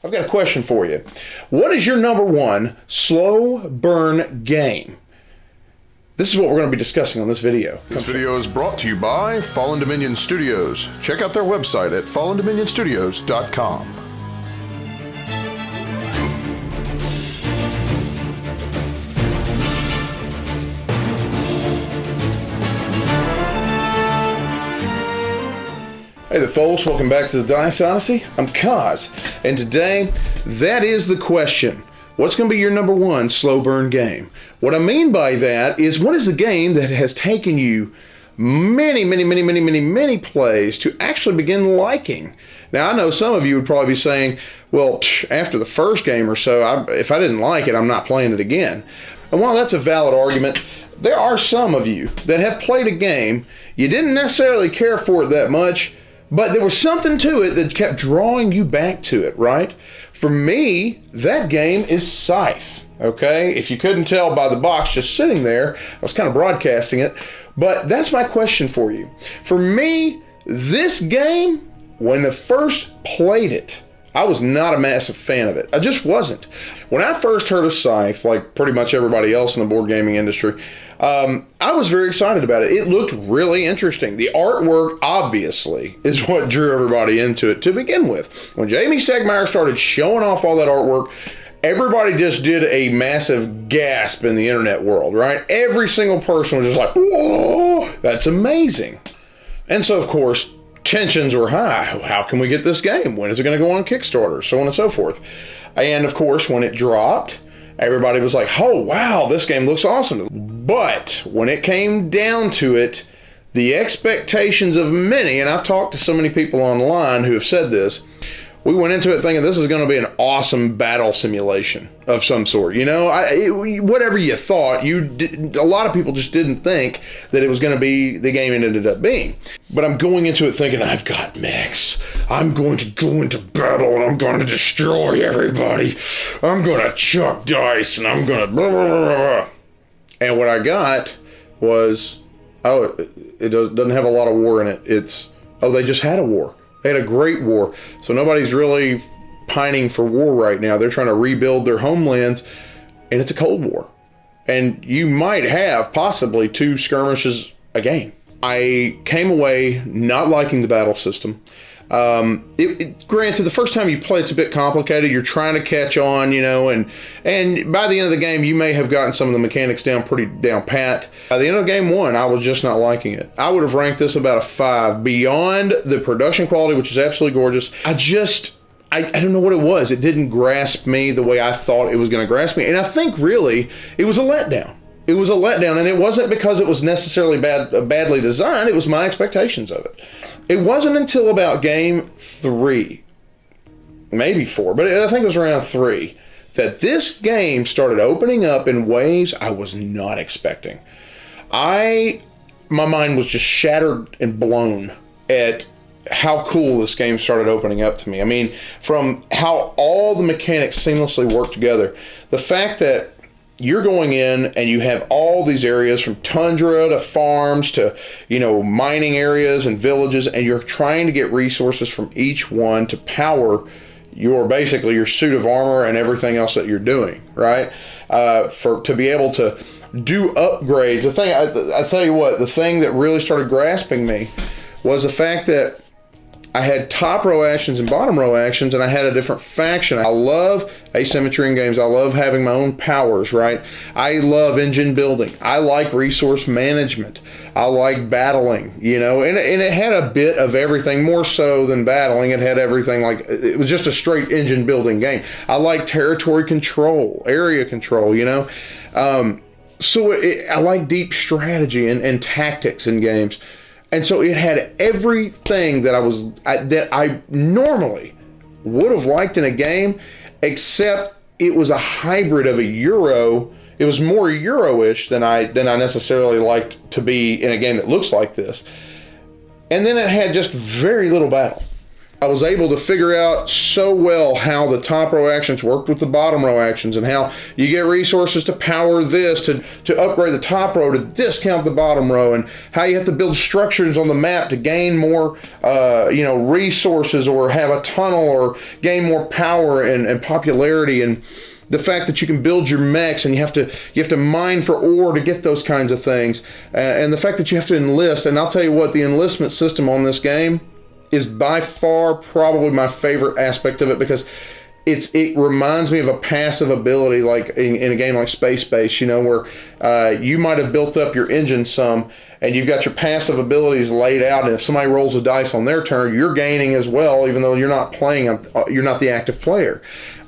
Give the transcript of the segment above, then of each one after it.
I've got a question for you. What is your number one slow burn game? This is what we're going to be discussing on this video. This video is brought to you by Fallen Dominion Studios. Check out their website at fallendominionstudios.com. Hey there folks, welcome back to the Dice Odyssey. I'm Kaz, and today, that is the question. What's going to be your number one slow burn game? What I mean by that is, what is the game that has taken you many plays to actually begin liking? Now, I know some of you would probably be saying, well, after the first game or so, if I didn't like it, I'm not playing it again. And while that's a valid argument, there are some of you that have played a game, you didn't necessarily care for it that much, but there was something to it that kept drawing you back to it, right? For me, that game is Scythe, okay? If you couldn't tell by the box just sitting there, I was kind of broadcasting it, but that's my question for you. For me, this game, when I first played it, I was not a massive fan of it. I just wasn't. When I first heard of Scythe, like pretty much everybody else in the board gaming industry, I was very excited about it. It looked really interesting. The artwork, obviously, is what drew everybody into it to begin with. When Jamie Stegmaier started showing off all that artwork, everybody just did a massive gasp in the internet world, right? Every single person was just like, whoa, that's amazing. And so, of course, tensions were high. How can we get this game? When is it going to go on Kickstarter? So on and so forth. And of course, when it dropped, everybody was like, oh, wow, this game looks awesome. But when it came down to it, the expectations of many, and I've talked to so many people online who have said this, we went into it thinking this is going to be an awesome battle simulation of some sort. You know, whatever you thought, a lot of people just didn't think that it was going to be the game it ended up being. But I'm going into it thinking, I've got mechs. I'm going to go into battle and I'm going to destroy everybody. I'm going to chuck dice and I'm going to blah, blah, blah, blah. And what I got was, it doesn't have a lot of war in it. They just had a war. They had a great war. So nobody's really pining for war right now. They're trying to rebuild their homelands, and it's a Cold War. And you might have possibly 2 skirmishes a game. I came away not liking the battle system. Granted, the first time you play, it's a bit complicated. You're trying to catch on, you know, and by the end of the game, you may have gotten some of the mechanics pretty down pat. By the end of game 1, I was just not liking it. I would have ranked this about a 5. Beyond the production quality, which is absolutely gorgeous, I don't know what it was. It didn't grasp me the way I thought it was going to grasp me. And I think really it was a letdown. It was a letdown, and it wasn't because it was necessarily badly designed. It was my expectations of it. It wasn't until about game 3, maybe 4, but I think it was around 3, that this game started opening up in ways I was not expecting. My mind was just shattered and blown at how cool this game started opening up to me. I mean, from how all the mechanics seamlessly work together, the fact that you're going in and you have all these areas from tundra to farms to, mining areas and villages, and you're trying to get resources from each one to power basically your suit of armor and everything else that you're doing, right? To be able to do upgrades. The thing, I tell you what, the thing that really started grasping me was the fact that I had top row actions and bottom row actions, and I had a different faction. I love asymmetry in games. I love having my own powers, right? I love engine building. I like resource management. I like battling, and it had a bit of everything, more so than battling. It had everything, like it was just a straight engine building game. I like territory control, area control, So I like deep strategy and tactics in games. And so it had everything that I normally would have liked in a game, except it was a hybrid of a Euro. It was more Euro-ish than I necessarily liked to be in a game that looks like this. And then it had just very little battle. I was able to figure out so well how the top row actions worked with the bottom row actions, and how you get resources to power this, to upgrade the top row, to discount the bottom row, and how you have to build structures on the map to gain more resources, or have a tunnel, or gain more power and popularity, and the fact that you can build your mechs and you have to mine for ore to get those kinds of things, and the fact that you have to enlist. And I'll tell you what, the enlistment system on this game is by far probably my favorite aspect of it, because it reminds me of a passive ability, like in a game like Space Base, where you might have built up your engine some, and you've got your passive abilities laid out, and if somebody rolls a dice on their turn, you're gaining as well, even though you're not the active player.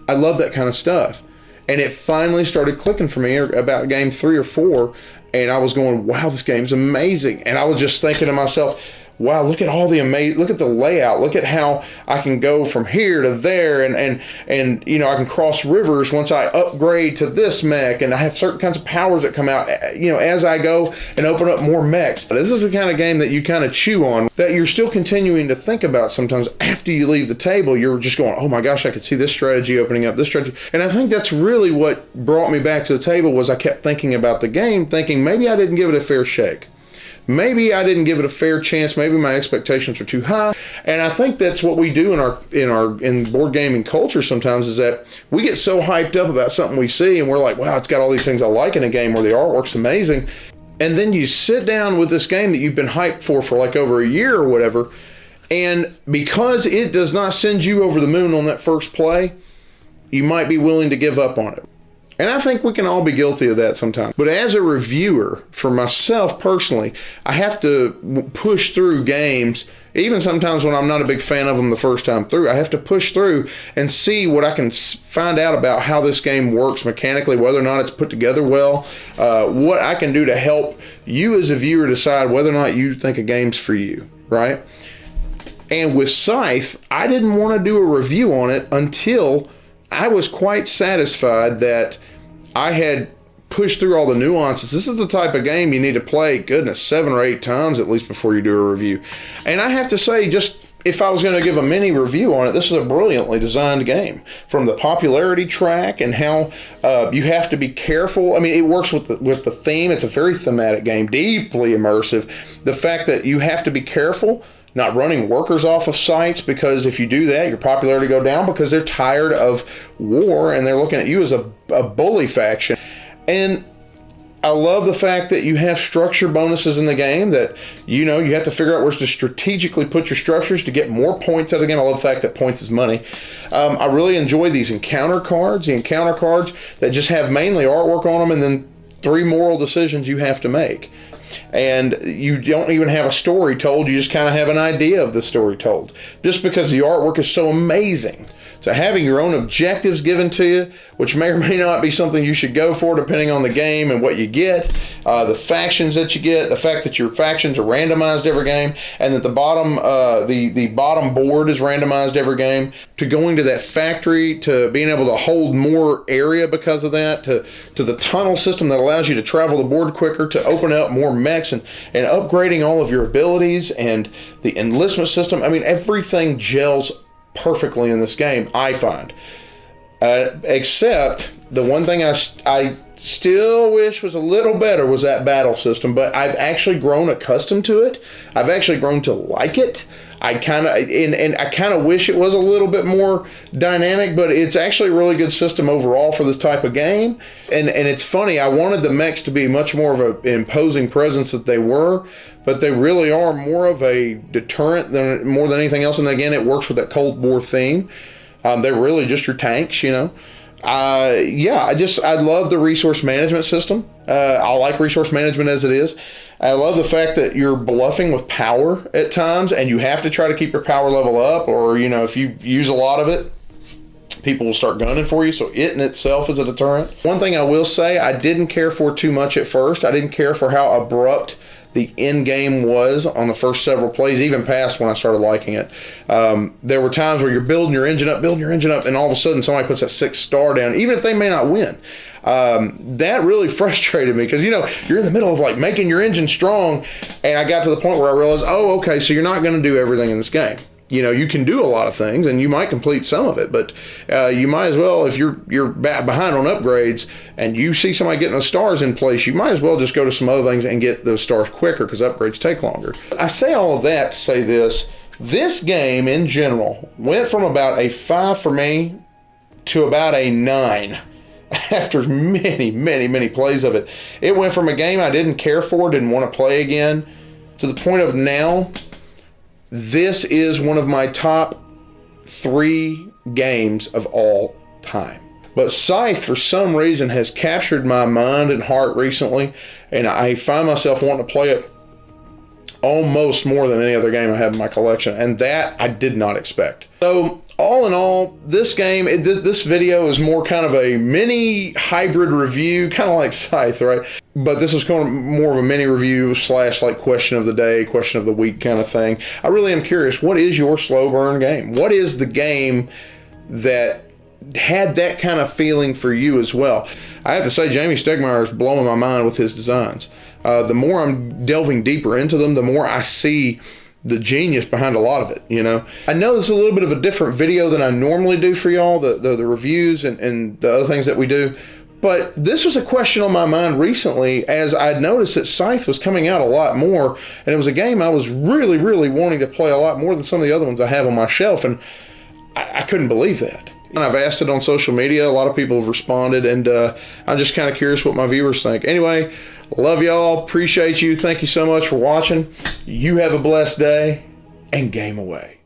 I love that kind of stuff. And it finally started clicking for me about game 3 or 4, and I was going, wow, this game's amazing. And I was just thinking to myself, wow, look at all the look at the layout. Look at how I can go from here to there, and I can cross rivers once I upgrade to this mech, and I have certain kinds of powers that come out, as I go and open up more mechs. This is the kind of game that you kind of chew on, that you're still continuing to think about sometimes after you leave the table. You're just going, oh my gosh, I could see this strategy opening up, this strategy. And I think that's really what brought me back to the table, was I kept thinking about the game, thinking maybe I didn't give it a fair shake. Maybe I didn't give it a fair chance. Maybe my expectations are too high. And I think that's what we do in board gaming culture sometimes, is that we get so hyped up about something we see, and we're like, wow, it's got all these things I like in a game, where the artwork's amazing. And then you sit down with this game that you've been hyped for like over a year or whatever, and because it does not send you over the moon on that first play, you might be willing to give up on it. And I think we can all be guilty of that sometimes. But as a reviewer, for myself personally, I have to push through games, even sometimes when I'm not a big fan of them the first time through. I have to push through and see what I can find out about how this game works mechanically, whether or not it's put together well, what I can do to help you as a viewer decide whether or not you think a game's for you, right? And with Scythe, I didn't want to do a review on it until I was quite satisfied that I had pushed through all the nuances. This is the type of game you need to play, goodness, 7 or 8 times at least before you do a review. And I have to say, just if I was going to give a mini review on it, this is a brilliantly designed game. From the popularity track and how you have to be careful. I mean, it works with the theme. It's a very thematic game, deeply immersive. The fact that you have to be careful not running workers off of sites, because if you do that, your popularity go down, because they're tired of war and they're looking at you as a bully faction. And I love the fact that you have structure bonuses in the game, that you have to figure out where to strategically put your structures to get more points out of the game. I love the fact that points is money. I really enjoy these encounter cards, the encounter cards that just have mainly artwork on them, and then 3 moral decisions you have to make. And you don't even have a story told, you just kind of have an idea of the story told, just because the artwork is so amazing. So having your own objectives given to you, which may or may not be something you should go for depending on the game and what you get, the factions that you get, the fact that your factions are randomized every game, and that the bottom board is randomized every game, to going to that factory, to being able to hold more area because of that, to the tunnel system that allows you to travel the board quicker, to open up more mechs, and upgrading all of your abilities, and the enlistment system. I mean, everything gels perfectly in this game, I find. Except the one thing I still wish was a little better was that battle system, but I've actually grown accustomed to it. I've actually grown to like it. I kind of wish it was a little bit more dynamic, but it's actually a really good system overall for this type of game. And it's funny, I wanted the mechs to be much more of an imposing presence that they were, but they really are more of a deterrent more than anything else. And again, it works with that Cold War theme. They're really just your tanks, I love the resource management system. I like resource management as it is. I love the fact that you're bluffing with power at times, and you have to try to keep your power level up, or, if you use a lot of it, people will start gunning for you. So it in itself is a deterrent. One thing I will say, I didn't care for too much at first. I didn't care for how abrupt the end game was on the first several plays, even past when I started liking it. There were times where you're building your engine up, and all of a sudden somebody puts that 6 star down, even if they may not win. That really frustrated me, because you're in the middle of like making your engine strong, and I got to the point where I realized, oh, okay, so you're not going to do everything in this game. you know, you can do a lot of things and you might complete some of it, but you might as well, if you're behind on upgrades and you see somebody getting those stars in place, you might as well just go to some other things and get those stars quicker, because upgrades take longer. I say all of that to say this game in general went from about a 5 for me to about a 9 after many plays of it. It went from a game I didn't care for, didn't want to play again, to the point of now, this is one of my top 3 games of all time. But Scythe, for some reason, has captured my mind and heart recently, and I find myself wanting to play it almost more than any other game I have in my collection, and that I did not expect. So, all in all, this game, this video is more kind of a mini hybrid review, kind of like Scythe, right? But this was kind of more of a mini review / like question of the day, question of the week kind of thing. I really am curious, what is your slow burn game? What is the game that had that kind of feeling for you as well? I have to say, Jamie Stonemaier is blowing my mind with his designs. The more I'm delving deeper into them, the more I see the genius behind a lot of it, you know. I know this is a little bit of a different video than I normally do for y'all, the reviews and the other things that we do, but this was a question on my mind recently as I'd noticed that Scythe was coming out a lot more, and it was a game I was really wanting to play a lot more than some of the other ones I have on my shelf, and I couldn't believe that. And I've asked it on social media, a lot of people have responded, and I'm just kind of curious what my viewers think. Anyway, love y'all, appreciate you, thank you so much for watching. You have a blessed day, and game away.